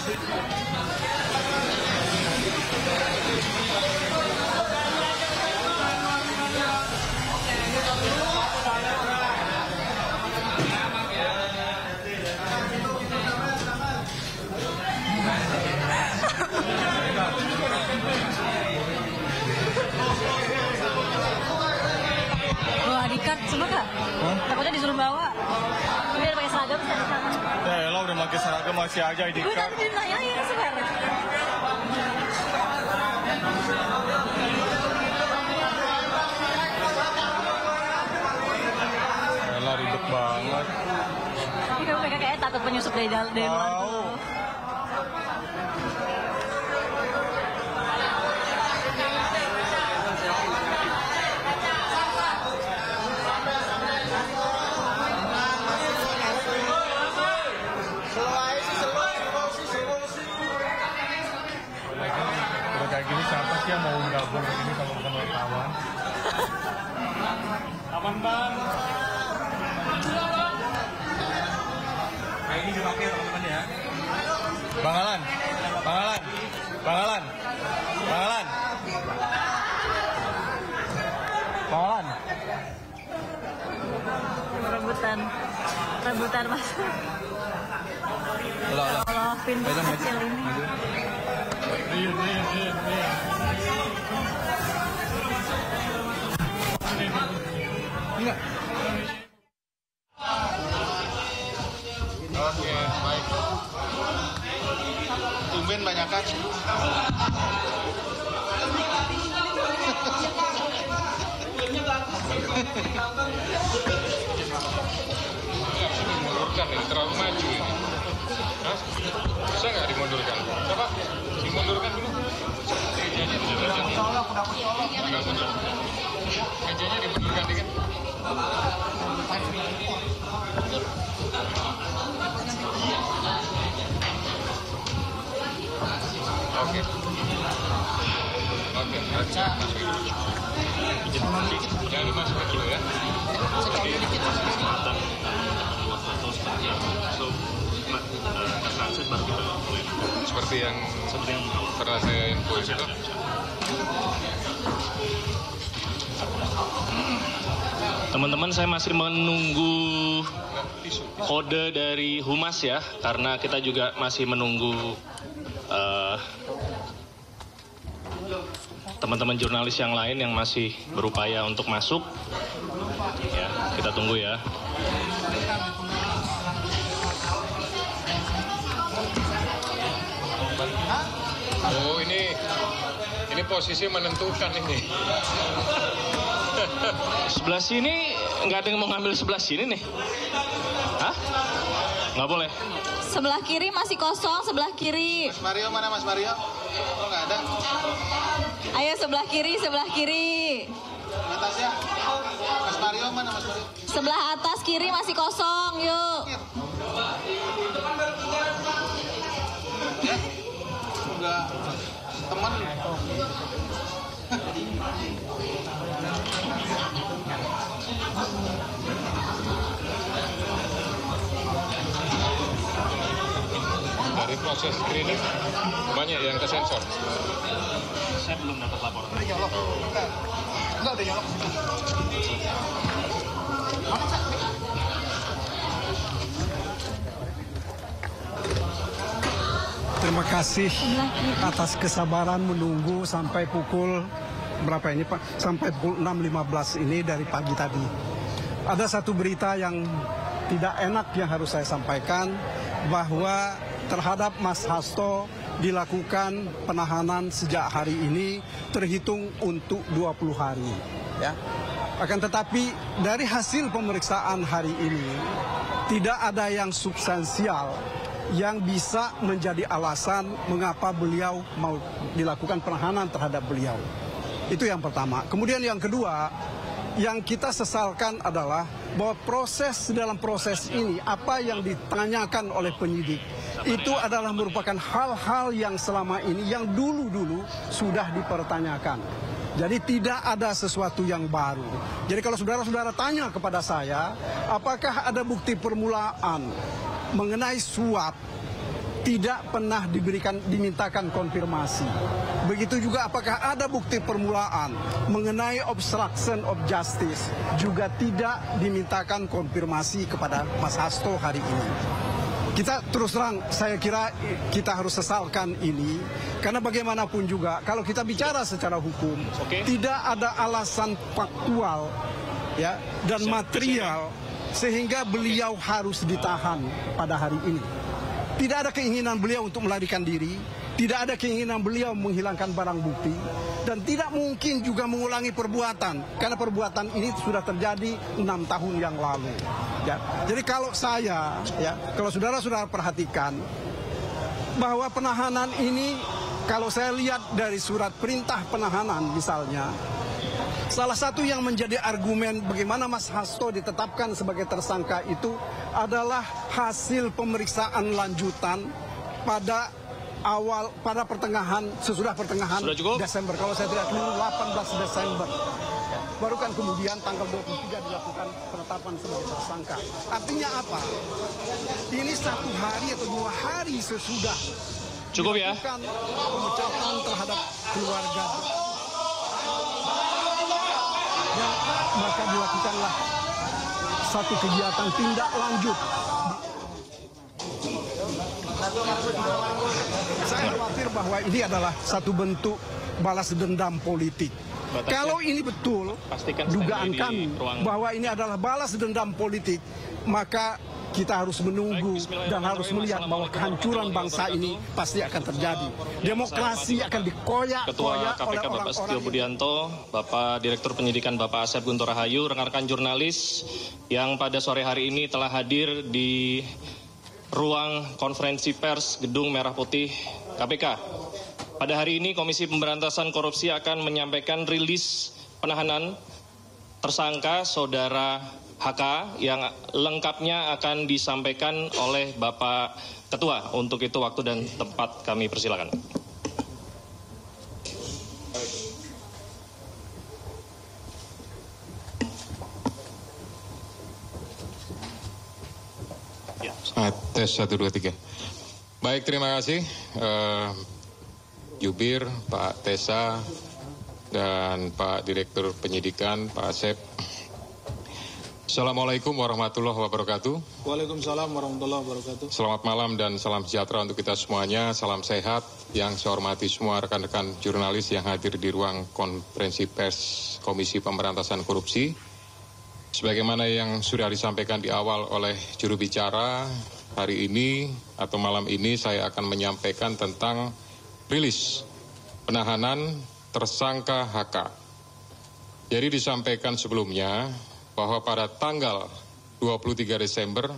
Bawa ID card semua nggak? Takutnya disuruh bawa. Ini udah pakai seragam bisa di sana. Ya elah udah pakai seragam masih aja ID Gue card. tadi dinanyain sekarang. Elah ribet banget. Tapi kamu mereka kayak takut penyusup dari luar tuh. Udah kayak gini siapa sih yang mau gabung kayak gini kalau bukan wartawan? Aman bang. Kayak ini dipakai teman-teman ya. Bang Alan, Bang Alan, Bang Alan, Bang Alan, Bang Alan. Rebutan mas. Allah, pintu kecil ini. Enggak. Oke, baik. Tumben banyak kan? Dimundurkan ini terlalu maju ini. Hah? Bisa nggak dimundurkan? Coba dimundurkan dulu. Mejanya dimundurkan. Nggak mundur. Mejanya dimundurkan dikit. Oke. Oke, masukin dulu. Jangan dimasukin dulu ya. Seperti yang pernah saya info itu. Teman-teman, saya masih menunggu kode dari Humas ya, karena kita juga masih menunggu teman-teman jurnalis yang lain yang masih berupaya untuk masuk. Ya, kita tunggu ya. Oh, ini posisi menentukan ini. Sebelah sini nggak ada yang mau ngambil sebelah sini nih. Hah? Nggak boleh. Sebelah kiri masih kosong, sebelah kiri. Mas Mario mana Mas Mario? Oh nggak ada. Ayo sebelah kiri, sebelah kiri. Atasnya. Mas Mario mana Mas Mario? Sebelah atas kiri masih kosong, yuk. Ya. Udah teman. Dari proses screening banyak yang kesensor. Saya belum dapat laporan. Udah nyolok. Enggak udah nyolok. Terima kasih atas kesabaran menunggu sampai pukul berapa ini Pak? Sampai pukul 6.15 ini dari pagi tadi. Ada satu berita yang tidak enak yang harus saya sampaikan, bahwa terhadap Mas Hasto dilakukan penahanan sejak hari ini terhitung untuk 20 hari. Ya. Akan tetapi dari hasil pemeriksaan hari ini tidak ada yang substansial yang bisa menjadi alasan mengapa beliau mau dilakukan penahanan terhadap beliau. Itu yang pertama. Kemudian yang kedua, yang kita sesalkan adalah bahwa dalam proses ini, apa yang ditanyakan oleh penyidik, itu adalah merupakan hal-hal yang selama ini, yang dulu-dulu sudah dipertanyakan. Jadi tidak ada sesuatu yang baru. Jadi kalau saudara-saudara tanya kepada saya, apakah ada bukti permulaan mengenai suap tidak pernah dimintakan konfirmasi. Begitu juga apakah ada bukti permulaan mengenai obstruction of justice, juga tidak dimintakan konfirmasi kepada Mas Hasto hari ini. Kita terus terang, saya kira kita harus sesalkan ini, karena bagaimanapun juga kalau kita bicara secara hukum, tidak ada alasan faktual ya dan material sehingga beliau harus ditahan pada hari ini. Tidak ada keinginan beliau untuk melarikan diri, tidak ada keinginan beliau menghilangkan barang bukti, dan tidak mungkin juga mengulangi perbuatan, karena perbuatan ini sudah terjadi 6 tahun yang lalu. Ya. Jadi kalau saya, ya, kalau saudara-saudara perhatikan, bahwa penahanan ini, kalau saya lihat dari surat perintah penahanan misalnya, salah satu yang menjadi argumen bagaimana Mas Hasto ditetapkan sebagai tersangka itu adalah hasil pemeriksaan lanjutan pada sesudah pertengahan Desember. Kalau saya tidak keliru 18 Desember. Baru kan kemudian tanggal 23 dilakukan penetapan sebagai tersangka. Artinya apa? Ini 1 hari atau 2 hari sesudah cukup ya pemecatan terhadap keluarga. Ya, maka dilakukanlah satu kegiatan tindak lanjut. Saya khawatir bahwa ini adalah satu bentuk balas dendam politik. Kalau ini betul dugaan kami bahwa ini adalah balas dendam politik, maka kita harus menunggu dan harus melihat bahwa kehancuran bangsa ini pasti akan terjadi. Demokrasi akan dikoyak-koyak Ketua KPK Bapak Setio Budianto, Bapak Direktur Penyidikan Bapak Asep Guntur Rahayu, rekan-rekan jurnalis yang pada sore hari ini telah hadir di ruang konferensi pers Gedung Merah Putih KPK. Pada hari ini Komisi Pemberantasan Korupsi akan menyampaikan rilis penahanan tersangka Saudara HK yang lengkapnya akan disampaikan oleh Bapak Ketua. Untuk itu waktu dan tempat kami persilakan. Tes 1, 2, 3. Baik, terima kasih Jubir, Pak Tesa, dan Pak Direktur Penyidikan, Pak Asep. Assalamualaikum warahmatullahi wabarakatuh. Waalaikumsalam warahmatullahi wabarakatuh. Selamat malam dan salam sejahtera untuk kita semuanya. Salam sehat. Yang saya hormati semua rekan-rekan jurnalis yang hadir di ruang konferensi pers Komisi Pemberantasan Korupsi. Sebagaimana yang sudah disampaikan di awal oleh juru bicara, hari ini atau malam ini saya akan menyampaikan tentang rilis penahanan tersangka HK. Jadi disampaikan sebelumnya bahwa pada tanggal 23 Desember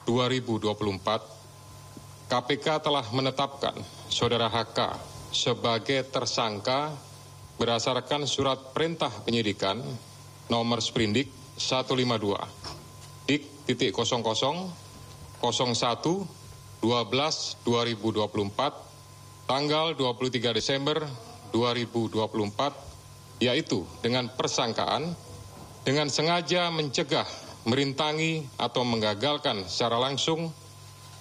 2024, KPK telah menetapkan Saudara HK sebagai tersangka berdasarkan surat perintah penyidikan nomor sprindik 152 dik.00 01/12/2024 tanggal 23 Desember 2024, yaitu dengan persangkaan dengan sengaja mencegah, merintangi atau menggagalkan secara langsung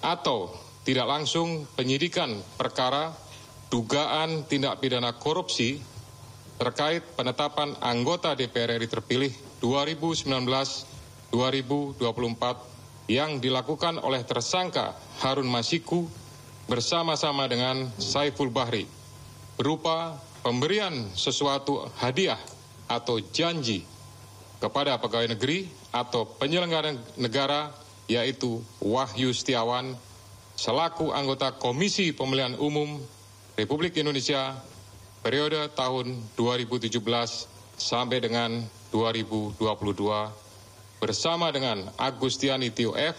atau tidak langsung penyidikan perkara dugaan tindak pidana korupsi terkait penetapan anggota DPR RI terpilih 2019-2024 yang dilakukan oleh tersangka Harun Masiku bersama-sama dengan Saiful Bahri berupa pemberian sesuatu hadiah atau janji kepada pegawai negeri atau penyelenggara negara, yaitu Wahyu Setiawan selaku anggota Komisi Pemilihan Umum Republik Indonesia periode tahun 2017 sampai dengan 2022 bersama dengan Agustiani Tio F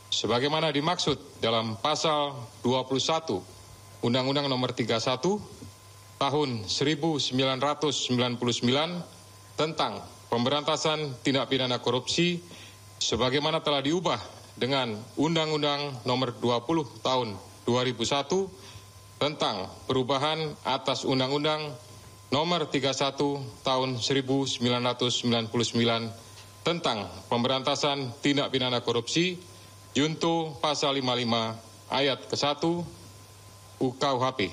sebagaimana dimaksud dalam pasal 21 Undang-Undang Nomor 31 tahun 1999 tentang pemberantasan tindak pidana korupsi sebagaimana telah diubah dengan Undang-Undang Nomor 20 tahun 2001 tentang perubahan atas Undang-Undang Nomor 31 tahun 1999 tentang pemberantasan tindak pidana korupsi junto pasal 55 ayat ke-1 UKUHP.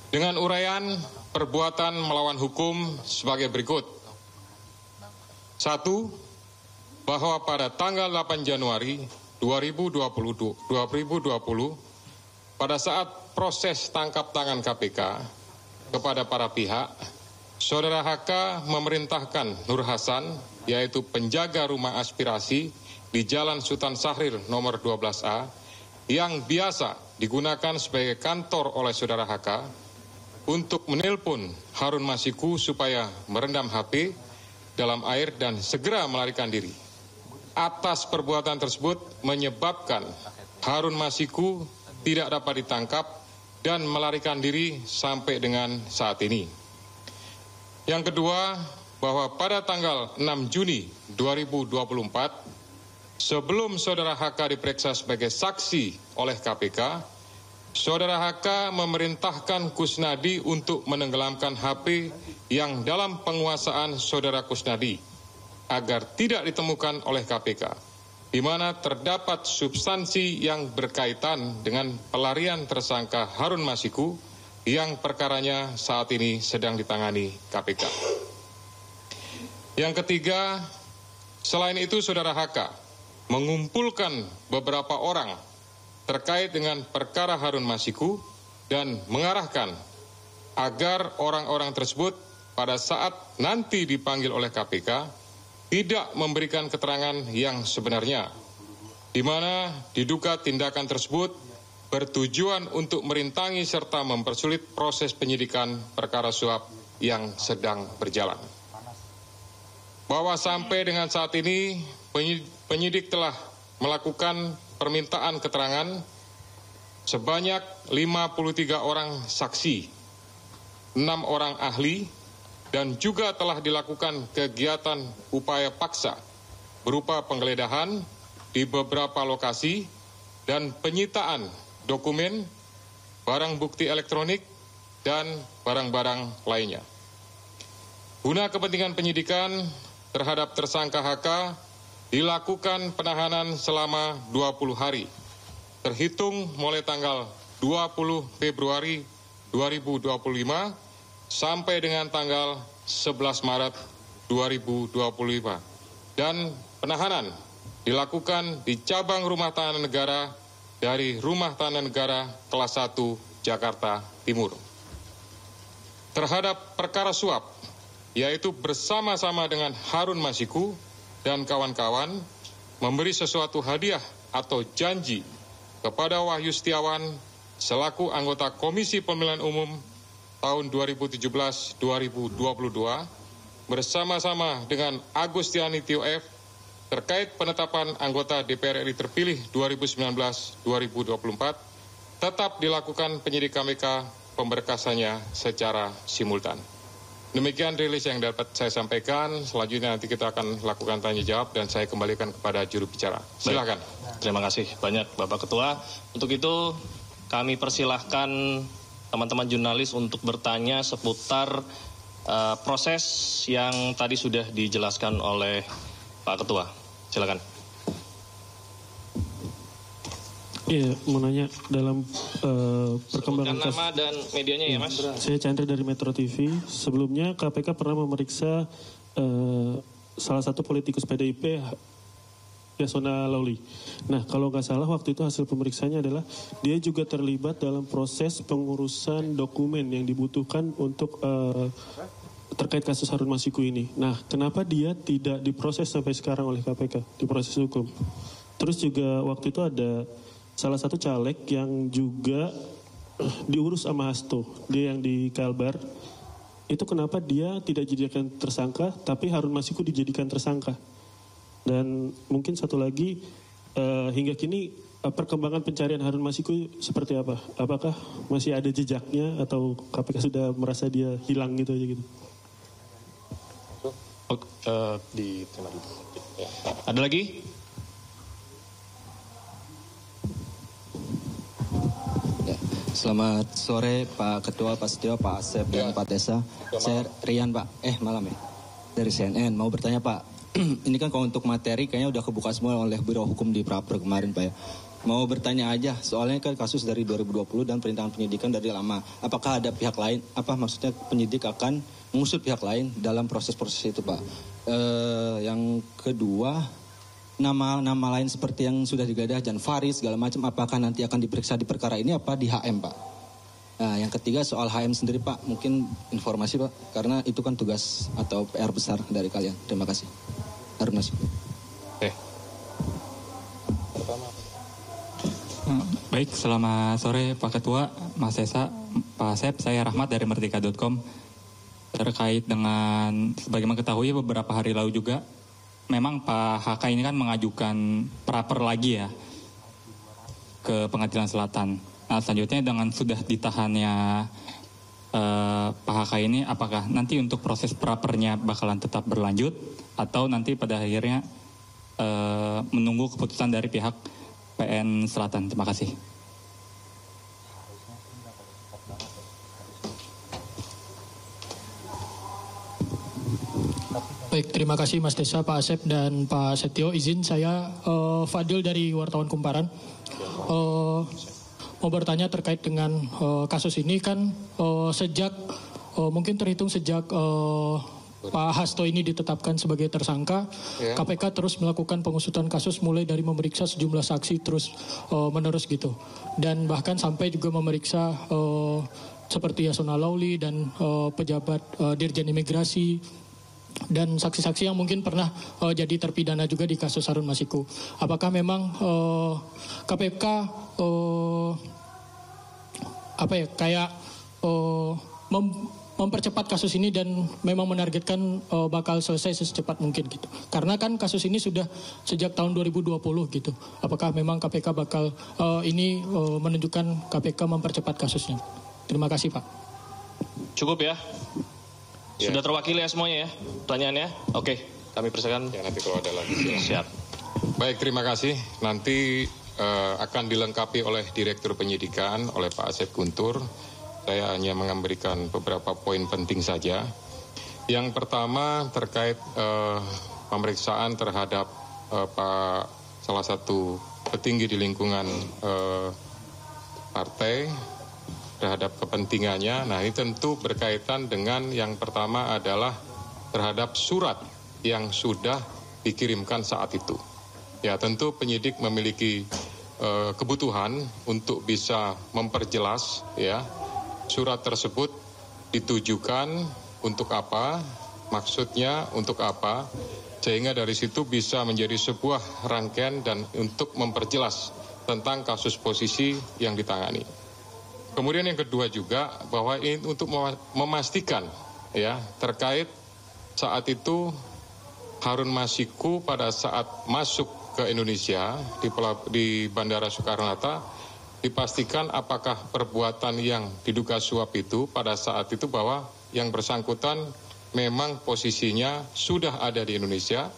Dengan uraian perbuatan melawan hukum sebagai berikut. 1. Bahwa pada tanggal 8 Januari 2020, pada saat proses tangkap tangan KPK kepada para pihak, Saudara HK memerintahkan Nur Hasan, yaitu penjaga rumah aspirasi di Jalan Sultan Syahrir nomor 12A, yang biasa digunakan sebagai kantor oleh Saudara HK, untuk menelpon Harun Masiku supaya merendam HP dalam air dan segera melarikan diri. Atas perbuatan tersebut menyebabkan Harun Masiku tidak dapat ditangkap dan melarikan diri sampai dengan saat ini. Yang kedua, bahwa pada tanggal 6 Juni 2024, sebelum Saudara HK diperiksa sebagai saksi oleh KPK, Saudara HK memerintahkan Kusnadi untuk menenggelamkan HP yang dalam penguasaan Saudara Kusnadi agar tidak ditemukan oleh KPK, di mana terdapat substansi yang berkaitan dengan pelarian tersangka Harun Masiku yang perkaranya saat ini sedang ditangani KPK. Yang ketiga, selain itu Saudara HK mengumpulkan beberapa orang terkait dengan perkara Harun Masiku dan mengarahkan agar orang-orang tersebut pada saat nanti dipanggil oleh KPK tidak memberikan keterangan yang sebenarnya, di mana diduga tindakan tersebut bertujuan untuk merintangi serta mempersulit proses penyidikan perkara suap yang sedang berjalan. Bahwa sampai dengan saat ini penyidik telah melakukan permintaan keterangan sebanyak 53 orang saksi, 6 orang ahli, dan juga telah dilakukan kegiatan upaya paksa berupa penggeledahan di beberapa lokasi dan penyitaan dokumen, barang bukti elektronik, dan barang-barang lainnya. Guna kepentingan penyidikan terhadap tersangka HK, dilakukan penahanan selama 20 hari, terhitung mulai tanggal 20 Februari 2025 sampai dengan tanggal 11 Maret 2025. Dan penahanan dilakukan di cabang rumah tahanan negara dari Rumah Tahanan Negara kelas 1 Jakarta Timur. Terhadap perkara suap, yaitu bersama-sama dengan Harun Masiku dan kawan-kawan memberi sesuatu hadiah atau janji kepada Wahyu Setiawan selaku anggota Komisi Pemilihan Umum tahun 2017-2022 bersama-sama dengan Agustiani Tio F terkait penetapan anggota DPR RI terpilih 2019-2024 tetap dilakukan penyidik KPK pemberkasannya secara simultan. Demikian rilis yang dapat saya sampaikan. Selanjutnya nanti kita akan lakukan tanya jawab dan saya kembalikan kepada juru bicara. Silakan. Terima kasih banyak Bapak Ketua. Untuk itu kami persilahkan teman-teman jurnalis untuk bertanya seputar proses yang tadi sudah dijelaskan oleh Pak Ketua. Silakan. Iya, mau nanya dalam perkembangan kasus. Nama dan medianya ya, Mas. Saya Chandra dari Metro TV. Sebelumnya KPK pernah memeriksa salah satu politikus PDIP, Yasona Lawli. Nah, kalau nggak salah waktu itu hasil pemeriksaannya adalah dia juga terlibat dalam proses pengurusan dokumen yang dibutuhkan untuk terkait kasus Harun Masiku ini. Nah, kenapa dia tidak diproses sampai sekarang oleh KPK, diproses hukum? Terus juga waktu itu ada salah satu caleg yang juga diurus sama Hasto, dia yang di Kalbar. Itu kenapa dia tidak dijadikan tersangka, tapi Harun Masiku dijadikan tersangka? Dan mungkin satu lagi, hingga kini perkembangan pencarian Harun Masiku seperti apa? Apakah masih ada jejaknya atau KPK sudah merasa dia hilang gitu aja gitu? Ada lagi? Selamat sore Pak Ketua, Pak Setio, Pak Asep, dan Pak Tessa. Saya Rian Pak, malam ya, dari CNN. Mau bertanya Pak, ini kan kalau untuk materi kayaknya udah kebuka semua oleh Biro Hukum di Prapor kemarin Pak ya. Mau bertanya aja, soalnya kan kasus dari 2020 dan perintangan penyidikan dari lama. Apakah ada pihak lain, maksudnya penyidik akan mengusut pihak lain dalam proses-proses itu, Pak? Yang kedua, nama lain seperti yang sudah digadah, Jan Faris, segala macam, apakah nanti akan diperiksa di perkara ini apa di HM, Pak? Nah, yang ketiga soal HM sendiri, Pak, mungkin informasi, Pak, karena itu kan tugas atau PR besar dari kalian. Terima kasih. Harun Masiku. Baik, selamat sore Pak Ketua, Mas Esa, Pak Asep, saya Rahmat dari Merdeka.com. Terkait dengan, sebagaimana ketahui beberapa hari lalu juga, memang Pak HK ini kan mengajukan praper lagi ya ke Pengadilan Selatan. Nah, selanjutnya dengan sudah ditahannya Pak HK ini, apakah nanti untuk proses prapernya bakalan tetap berlanjut atau nanti pada akhirnya menunggu keputusan dari pihak PN Selatan? Terima kasih. Baik, terima kasih Mas Desa, Pak Asep, dan Pak Setio. Izin saya Fadil dari Wartawan Kumparan. Mau bertanya terkait dengan kasus ini kan sejak mungkin terhitung sejak Pak Hasto ini ditetapkan sebagai tersangka, KPK terus melakukan pengusutan kasus mulai dari memeriksa sejumlah saksi terus menerus gitu. Dan bahkan sampai juga memeriksa seperti Yasona Lawli dan pejabat Dirjen Imigrasi dan saksi-saksi yang mungkin pernah jadi terpidana juga di kasus Harun Masiku. Apakah memang KPK mempercepat kasus ini dan memang menargetkan bakal selesai secepat mungkin gitu. Karena kan kasus ini sudah sejak tahun 2020 gitu. Apakah memang KPK bakal ini menunjukkan KPK mempercepat kasusnya? Terima kasih, Pak. Cukup ya? Sudah terwakili ya semuanya ya pertanyaannya? Oke, kami persilakan. Ya, nanti kalau ada lagi. Siap. Baik, terima kasih. Nanti akan dilengkapi oleh Direktur Penyidikan, oleh Pak Asep Guntur. Saya hanya memberikan beberapa poin penting saja. Yang pertama terkait pemeriksaan terhadap salah satu petinggi di lingkungan partai terhadap kepentingannya. Nah, ini tentu berkaitan dengan yang pertama adalah terhadap surat yang sudah dikirimkan saat itu. Ya, tentu penyidik memiliki kebutuhan untuk bisa memperjelas ya surat tersebut ditujukan untuk apa, maksudnya untuk apa, sehingga dari situ bisa menjadi sebuah rangkaian dan untuk memperjelas tentang kasus posisi yang ditangani. Kemudian yang kedua juga bahwa ini untuk memastikan ya terkait saat itu Harun Masiku pada saat masuk ke Indonesia di Bandara Soekarno-Hatta dipastikan apakah perbuatan yang diduga suap itu pada saat itu bahwa yang bersangkutan memang posisinya sudah ada di Indonesia,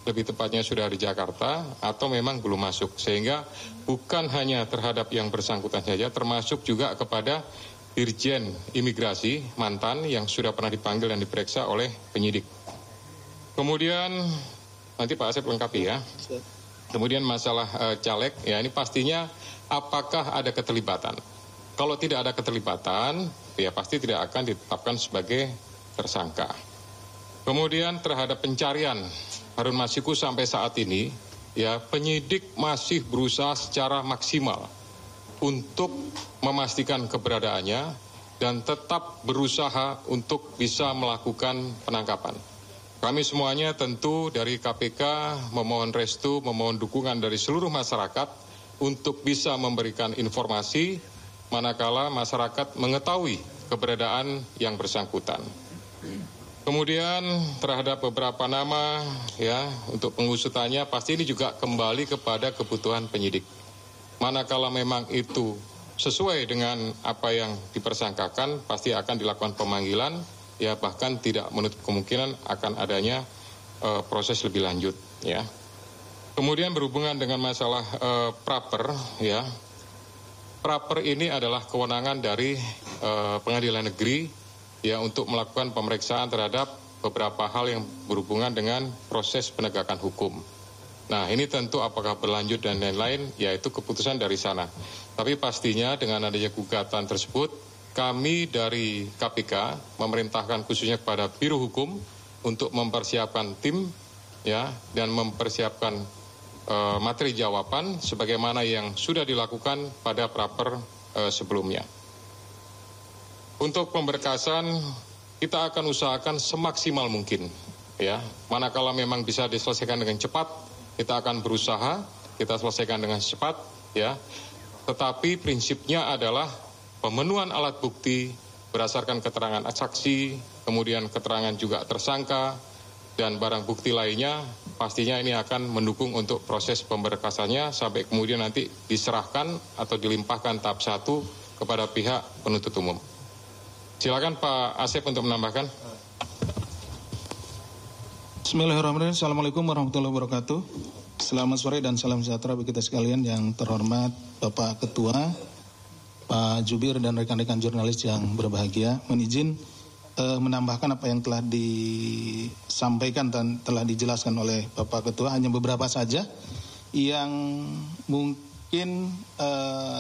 lebih tepatnya sudah di Jakarta atau memang belum masuk, sehingga bukan hanya terhadap yang bersangkutan saja, termasuk juga kepada Dirjen Imigrasi mantan yang sudah pernah dipanggil dan diperiksa oleh penyidik. Kemudian nanti Pak Asep lengkapi ya. Kemudian masalah caleg, ya ini pastinya apakah ada keterlibatan. Kalau tidak ada keterlibatan, ya pasti tidak akan ditetapkan sebagai tersangka. Kemudian terhadap pencarian Harun Masiku sampai saat ini, ya penyidik masih berusaha secara maksimal untuk memastikan keberadaannya dan tetap berusaha untuk bisa melakukan penangkapan. Kami semuanya tentu dari KPK memohon restu, memohon dukungan dari seluruh masyarakat untuk bisa memberikan informasi manakala masyarakat mengetahui keberadaan yang bersangkutan. Kemudian terhadap beberapa nama ya untuk pengusutannya pasti ini juga kembali kepada kebutuhan penyidik. Manakala memang itu sesuai dengan apa yang dipersangkakan pasti akan dilakukan pemanggilan, ya bahkan tidak menutup kemungkinan akan adanya proses lebih lanjut ya. Kemudian berhubungan dengan masalah praper ya. Praper ini adalah kewenangan dari pengadilan negeri ya untuk melakukan pemeriksaan terhadap beberapa hal yang berhubungan dengan proses penegakan hukum. Nah, ini tentu apakah berlanjut dan lain-lain, yaitu keputusan dari sana. Tapi pastinya dengan adanya gugatan tersebut, kami dari KPK memerintahkan khususnya kepada Biro Hukum untuk mempersiapkan tim, ya, dan mempersiapkan materi jawaban sebagaimana yang sudah dilakukan pada praper sebelumnya. Untuk pemberkasan, kita akan usahakan semaksimal mungkin, ya. Manakala memang bisa diselesaikan dengan cepat, kita akan berusaha, kita selesaikan dengan cepat, ya. Tetapi prinsipnya adalah pemenuhan alat bukti berdasarkan keterangan saksi, kemudian keterangan juga tersangka, dan barang bukti lainnya, pastinya ini akan mendukung untuk proses pemberkasannya sampai kemudian nanti diserahkan atau dilimpahkan tahap 1 kepada pihak penuntut umum. Silakan Pak Asep untuk menambahkan. Bismillahirrahmanirrahim. Assalamualaikum warahmatullahi wabarakatuh. Selamat sore dan salam sejahtera bagi kita sekalian. Yang terhormat Bapak Ketua, Pak Jubir dan rekan-rekan jurnalis yang berbahagia. Mohon izin menambahkan apa yang telah disampaikan dan telah dijelaskan oleh Bapak Ketua. Hanya beberapa saja yang mungkin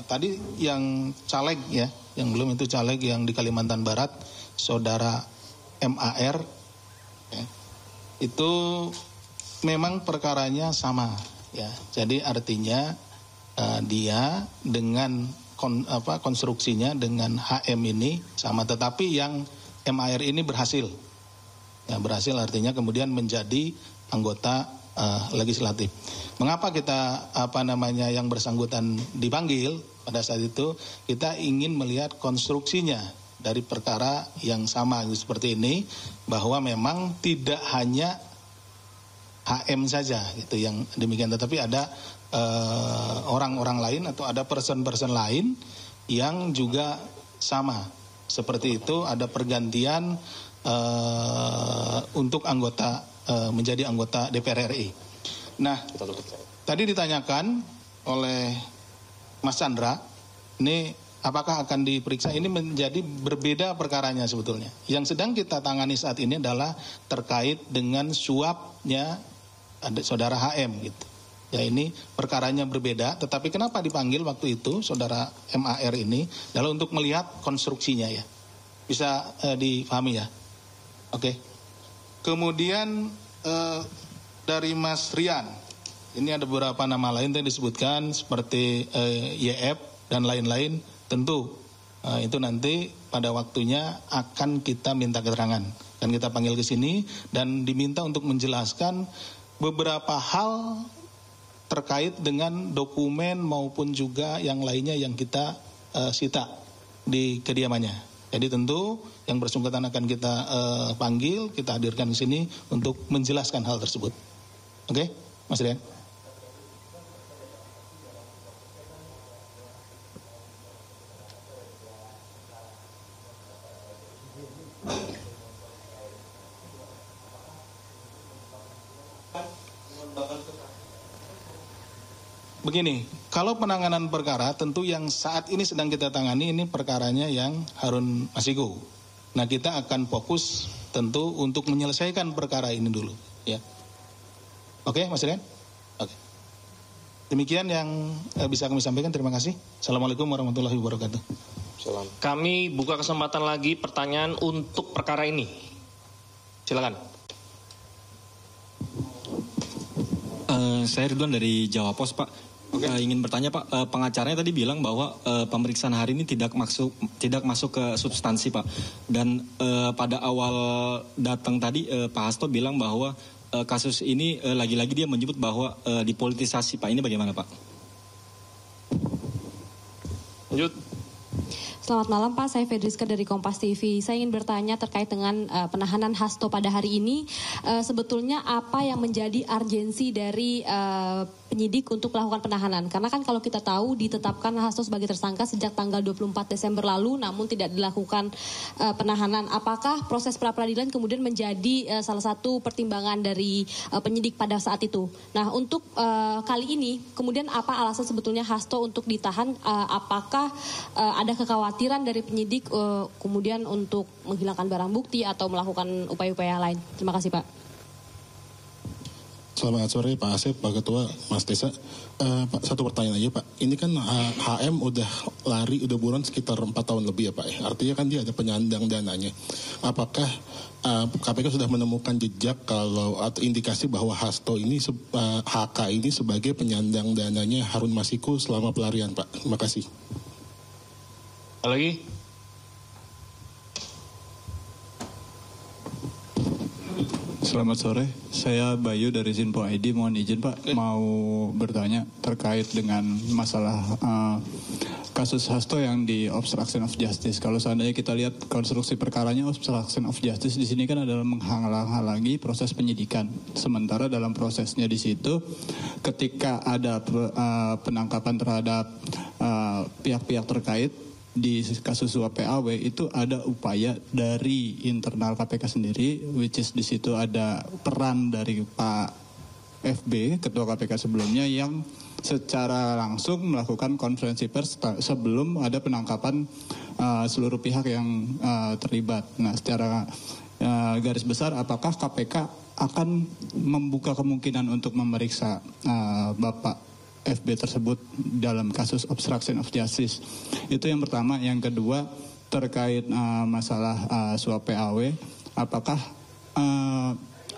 tadi yang caleg, ya, yang belum itu caleg yang di Kalimantan Barat, Saudara MAR, ya, itu memang perkaranya sama, ya. Jadi artinya dia dengan konstruksinya dengan HM ini sama, tetapi yang MAR ini berhasil. Ya, berhasil artinya kemudian menjadi anggota legislatif. Mengapa kita yang bersangkutan dipanggil pada saat itu? Kita ingin melihat konstruksinya dari perkara yang sama seperti ini, bahwa memang tidak hanya HM saja gitu yang demikian, tetapi ada orang-orang lain atau ada person-person lain yang juga sama seperti itu, ada pergantian untuk anggota menjadi anggota DPR RI. Nah, tadi ditanyakan oleh Mas Chandra, ini apakah akan diperiksa? Ini menjadi berbeda perkaranya sebetulnya. Yang sedang kita tangani saat ini adalah terkait dengan suapnya Saudara HM gitu. Ya, ini perkaranya berbeda, tetapi kenapa dipanggil waktu itu Saudara MAR ini adalah untuk melihat konstruksinya, ya. Bisa dipahami, ya. Oke. Kemudian dari Mas Rian, ini ada beberapa nama lain yang disebutkan seperti YF dan lain-lain. Tentu itu nanti pada waktunya akan kita minta keterangan dan kita panggil ke sini dan diminta untuk menjelaskan beberapa hal terkait dengan dokumen maupun juga yang lainnya yang kita sita di kediamannya. Jadi tentu yang bersangkutan akan kita panggil, kita hadirkan ke sini untuk menjelaskan hal tersebut. Oke, Mas Rian. Begini, kalau penanganan perkara tentu yang saat ini sedang kita tangani ini perkaranya yang Harun Masiku. Nah, kita akan fokus tentu untuk menyelesaikan perkara ini dulu, ya. Oke, Mas Rian? Oke. Demikian yang bisa kami sampaikan. Terima kasih. Assalamualaikum warahmatullahi wabarakatuh. Salam. Kami buka kesempatan lagi pertanyaan untuk perkara ini. Silakan. Saya Ridwan dari Jawa Pos, Pak. Ingin bertanya, Pak, pengacaranya tadi bilang bahwa pemeriksaan hari ini tidak masuk ke substansi, Pak. Dan pada awal datang tadi Pak Hasto bilang bahwa kasus ini lagi-lagi dia menyebut bahwa dipolitisasi, Pak. Ini bagaimana, Pak? Lanjut. Selamat malam Pak, saya Fedriska dari Kompas TV. Saya ingin bertanya terkait dengan penahanan Hasto pada hari ini. Sebetulnya apa yang menjadi urgensi dari penyidik untuk melakukan penahanan? Karena kan kalau kita tahu ditetapkan Hasto sebagai tersangka sejak tanggal 24 Desember lalu, namun tidak dilakukan penahanan. Apakah proses pra-peradilan kemudian menjadi salah satu pertimbangan dari penyidik pada saat itu? Nah, untuk kali ini kemudian apa alasan sebetulnya Hasto untuk ditahan? Apakah ada kekhawatiran dari penyidik kemudian untuk menghilangkan barang bukti atau melakukan upaya-upaya lain? Terima kasih, Pak. Selamat sore Pak Asep, Pak Ketua, Mas Desa. Pak, satu pertanyaan aja Pak. Ini kan HM udah lari, udah buron sekitar 4 tahun lebih ya Pak. Artinya kan dia ada penyandang dananya. Apakah KPK sudah menemukan jejak kalau atau indikasi bahwa Hasto ini HK ini sebagai penyandang dananya Harun Masiku selama pelarian Pak? Terima kasih. Lagi? Selamat sore, saya Bayu dari Zinpo ID. Mohon izin Pak, mau bertanya terkait dengan masalah kasus Hasto yang di obstruction of justice. Kalau seandainya kita lihat konstruksi perkaranya, obstruction of justice di sini kan adalah menghalang-halangi proses penyidikan. Sementara dalam prosesnya di situ, ketika ada penangkapan terhadap pihak-pihak terkait, di kasus suap PAW itu ada upaya dari internal KPK sendiri, which is di situ ada peran dari Pak FB, Ketua KPK sebelumnya, yang secara langsung melakukan konferensi pers sebelum ada penangkapan seluruh pihak yang terlibat. Nah, secara garis besar, apakah KPK akan membuka kemungkinan untuk memeriksa Bapak FB tersebut dalam kasus obstruction of justice? Itu yang pertama. Yang kedua, terkait masalah suap PAW, apakah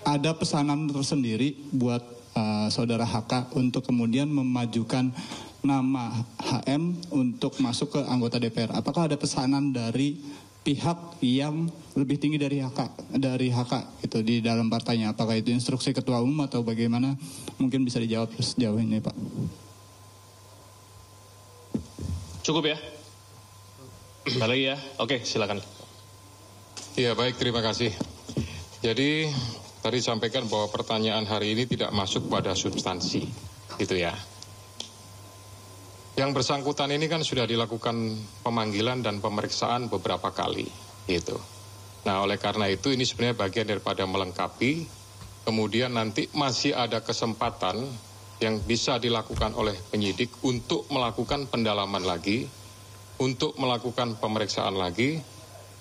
ada pesanan tersendiri buat saudara HK untuk kemudian memajukan nama HM untuk masuk ke anggota DPR? Apakah ada pesanan dari pihak yang lebih tinggi dari HK itu di dalam partainya? Apakah itu instruksi ketua umum atau bagaimana? Mungkin bisa dijawab sejauh ini Pak. Cukup ya? Ada lagi ya? Oke, silakan. Iya, baik, terima kasih. Jadi tadi sampaikan bahwa pertanyaan hari ini tidak masuk pada substansi, gitu ya. Yang bersangkutan ini kan sudah dilakukan pemanggilan dan pemeriksaan beberapa kali, gitu. Nah, oleh karena itu ini sebenarnya bagian daripada melengkapi. Kemudian nanti masih ada kesempatan yang bisa dilakukan oleh penyidik untuk melakukan pendalaman lagi, untuk melakukan pemeriksaan lagi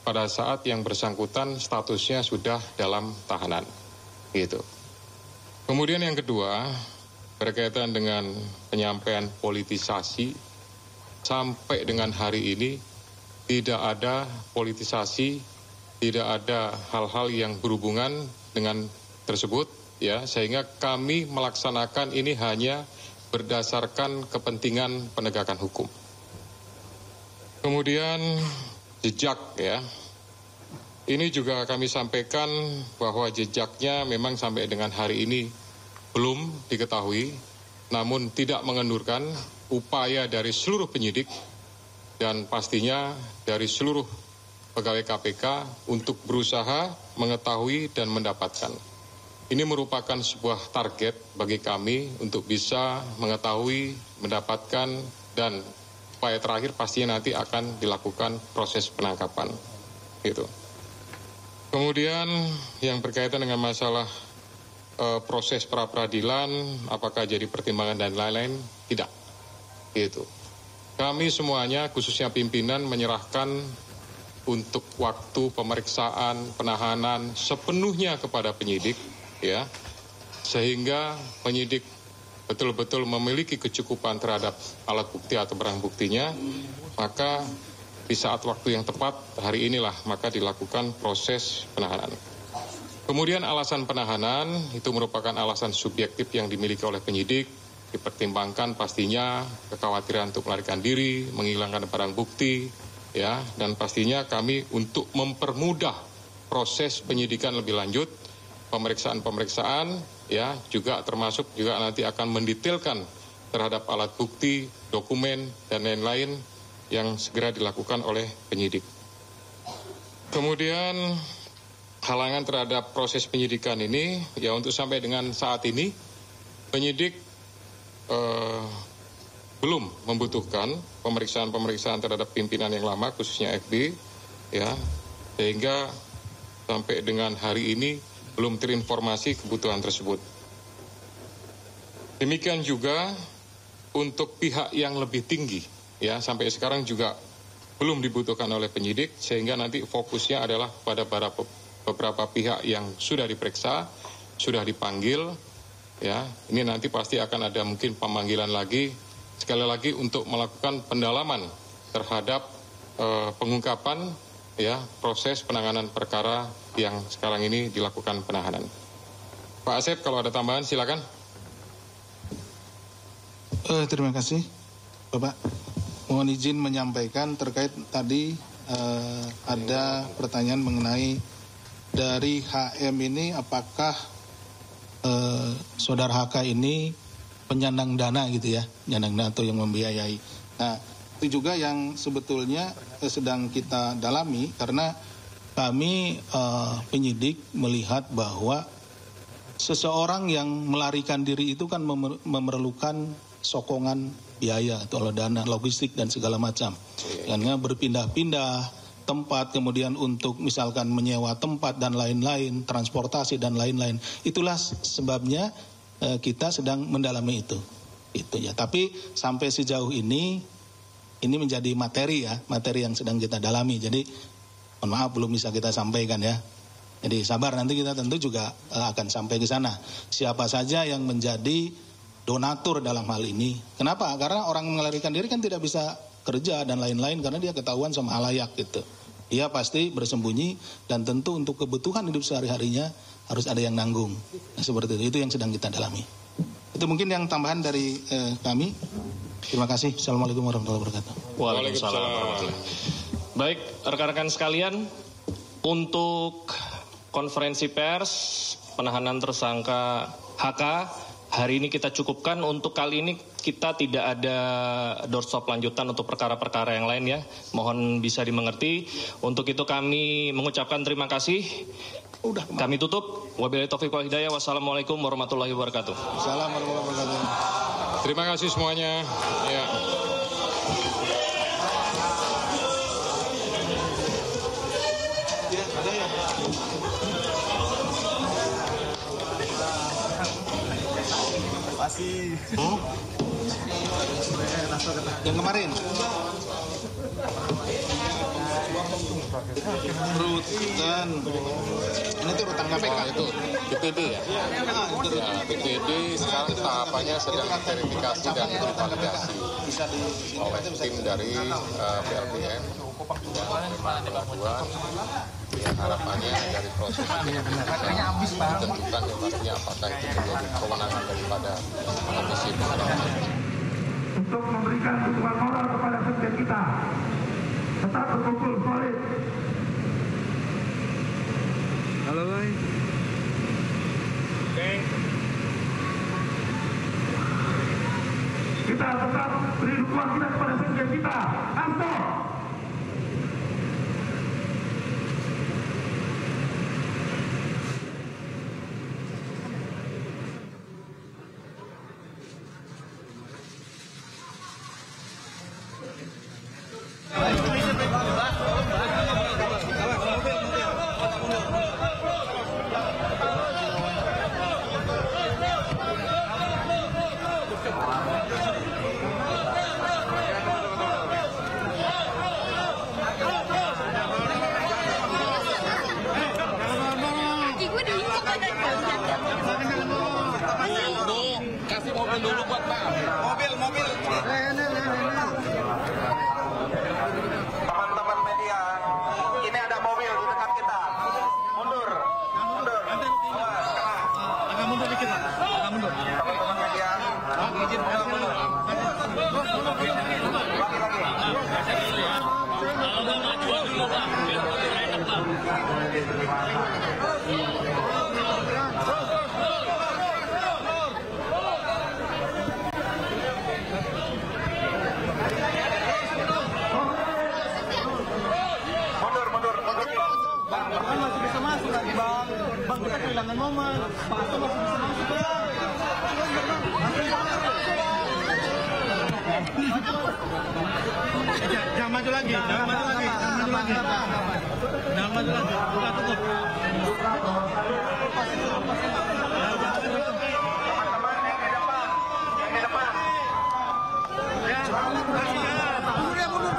pada saat yang bersangkutan statusnya sudah dalam tahanan, gitu. Kemudian yang kedua, berkaitan dengan penyampaian politisasi, sampai dengan hari ini tidak ada politisasi, tidak ada hal-hal yang berhubungan dengan tersebut. Ya, sehingga kami melaksanakan ini hanya berdasarkan kepentingan penegakan hukum. Kemudian jejak ya, ini juga kami sampaikan bahwa jejaknya memang sampai dengan hari ini belum diketahui, namun tidak mengendurkan upaya dari seluruh penyidik dan pastinya dari seluruh pegawai KPK untuk berusaha mengetahui dan mendapatkan. Ini merupakan sebuah target bagi kami untuk bisa mengetahui, mendapatkan, dan upaya terakhir pastinya nanti akan dilakukan proses penangkapan. Gitu. Kemudian yang berkaitan dengan masalah proses pra-peradilan, apakah jadi pertimbangan dan lain-lain, tidak. Gitu. Kami semuanya, khususnya pimpinan, menyerahkan untuk waktu pemeriksaan, penahanan sepenuhnya kepada penyidik. Ya, sehingga penyidik betul-betul memiliki kecukupan terhadap alat bukti atau barang buktinya, maka di saat waktu yang tepat hari inilah maka dilakukan proses penahanan. Kemudian alasan penahanan itu merupakan alasan subjektif yang dimiliki oleh penyidik, dipertimbangkan pastinya kekhawatiran untuk melarikan diri, menghilangkan barang bukti, ya, dan pastinya kami untuk mempermudah proses penyidikan lebih lanjut. Pemeriksaan-pemeriksaan ya juga termasuk juga nanti akan mendetailkan terhadap alat bukti, dokumen dan lain-lain yang segera dilakukan oleh penyidik. Kemudian halangan terhadap proses penyidikan ini ya untuk sampai dengan saat ini penyidik belum membutuhkan pemeriksaan-pemeriksaan terhadap pimpinan yang lama khususnya FB ya, sehingga sampai dengan hari ini belum terinformasi kebutuhan tersebut. Demikian juga untuk pihak yang lebih tinggi, ya sampai sekarang juga belum dibutuhkan oleh penyidik, sehingga nanti fokusnya adalah pada beberapa pihak yang sudah diperiksa, sudah dipanggil, Ya, ini nanti pasti akan ada mungkin pemanggilan lagi, sekali lagi untuk melakukan pendalaman terhadap pengungkapan ya proses penanganan perkara yang sekarang ini dilakukan penahanan. Pak Asep, kalau ada tambahan silakan. Terima kasih, Bapak. Mohon izin menyampaikan terkait tadi ada pertanyaan mengenai dari HM ini apakah saudara HK ini penyandang dana gitu ya, penyandang dana atau yang membiayai. Nah, itu juga yang sebetulnya sedang kita dalami karena kami penyidik melihat bahwa seseorang yang melarikan diri itu kan memerlukan sokongan biaya atau dana logistik dan segala macam. Karena berpindah-pindah tempat, kemudian untuk misalkan menyewa tempat dan lain-lain, transportasi dan lain-lain. Itulah sebabnya kita sedang mendalami itu ya. Tapi sampai sejauh ini menjadi materi ya, materi yang sedang kita dalami. Jadi mohon maaf belum bisa kita sampaikan ya. Jadi sabar, nanti kita tentu juga akan sampai ke sana. Siapa saja yang menjadi donatur dalam hal ini. Kenapa? Karena orang melarikan diri kan tidak bisa kerja dan lain-lain karena dia ketahuan sama halayak gitu. Dia pasti bersembunyi dan tentu untuk kebutuhan hidup sehari-harinya harus ada yang nanggung. Nah, seperti itu yang sedang kita dalami. Itu mungkin yang tambahan dari kami. Terima kasih. Assalamualaikum warahmatullahi wabarakatuh. Waalaikumsalam warahmatullahi wabarakatuh. Baik, rekan-rekan sekalian, untuk konferensi pers penahanan tersangka HK hari ini kita cukupkan. Untuk kali ini kita tidak ada doorstop lanjutan untuk perkara-perkara yang lain ya. Mohon bisa dimengerti. Untuk itu kami mengucapkan terima kasih. Kami tutup. Wabillahi taufiq wal hidayah. Wassalamualaikum warahmatullahi wabarakatuh. Assalamualaikum warahmatullahi wabarakatuh. Terima kasih semuanya. Ya. Yang kemarin rutan ini tuh rutan KPK itu DPD ya. Ya, DPD sekarang tahapannya sedang verifikasi dan validasi oleh tim dari PLPM dan pelabuhan. Ya, harapannya dari proses ini ditentukan yang pastinya apakah itu menjadi kewenangan daripada Komisi Pemberantasan. Untuk memberikan dukungan moral kepada sekjen kita, tetap berkumpul solid. Halo guys. Oke. Kita tetap beri dukungan kita kepada sekjen kita, Hasto. Kasih mobil dulu buat Pak. Mobil. Teman-teman media, ini ada mobil di dekat kita. Mundur. Agak mundur dikit Pak. Agak mundur. Teman-teman media, izin mundur. Bang, kita kehilangan momen. Pak Hasto masih bisa masuk, Bang. Jangan maju lagi. Buka tutup. Yang di depan. Ya, mundur.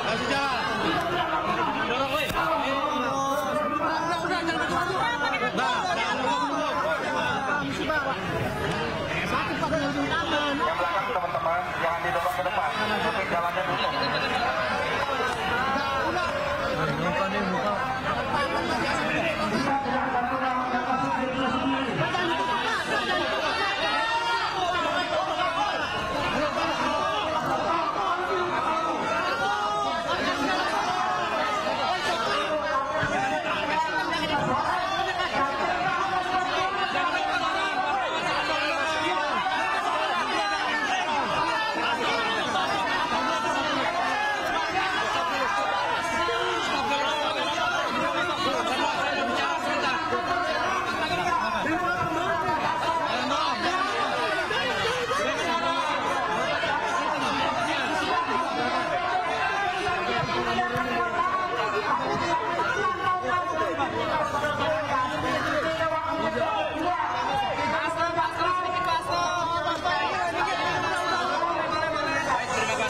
Kasih jalan. Dorong, woi.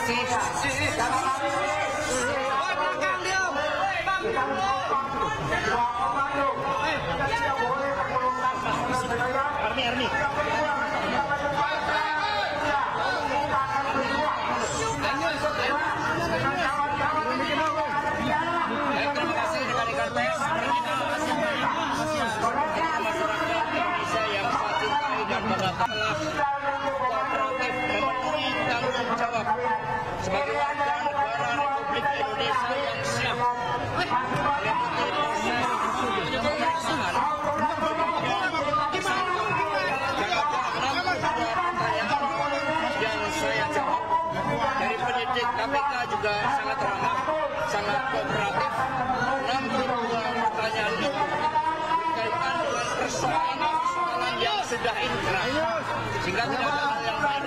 kasih. Army. Terima kasih rekan-rekan pers. Masyarakat Indonesia yang saya cintai dan banggakan kooperatif memenuhi tanggung jawab sebagai warga negara Republik Indonesia yang siap mengikuti proses pemeriksaan yang saya jawab dari penyidik KPK juga sangat ramah, sangat kooperatif. 62 pertanyaan itu berkaitan dengan persoalan yang sudah inkrah, sehingga tidak ada hal yang lain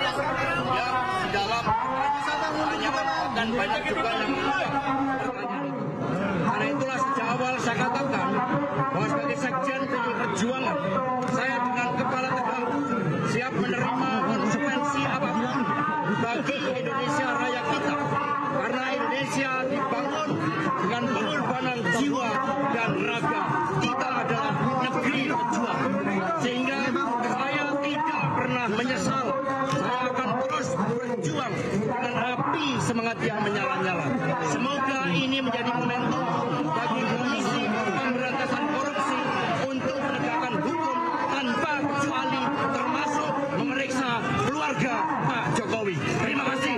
yang di dalam pertanyaan dan banyak juga yang menolak pertanyaan itu. Karena itulah sejak awal saya katakan bahwa sebagai Sekjen PDI Perjuangan, saya dengan kepala tegak siap menerima konsekuensi apapun bagi Indonesia Raya kita. Karena Indonesia dibangun dengan pengorbanan jiwa dan raga. Kita adalah negeri pejuang. Sehingga saya tidak pernah menyesal. Saya akan terus berjuang dengan api semangat yang menyala-nyala. Semoga ini menjadi momentum bagi Komisi Pemberantasan Korupsi untuk menegakkan hukum tanpa kecuali, termasuk memeriksa keluarga Pak Jokowi. Terima kasih.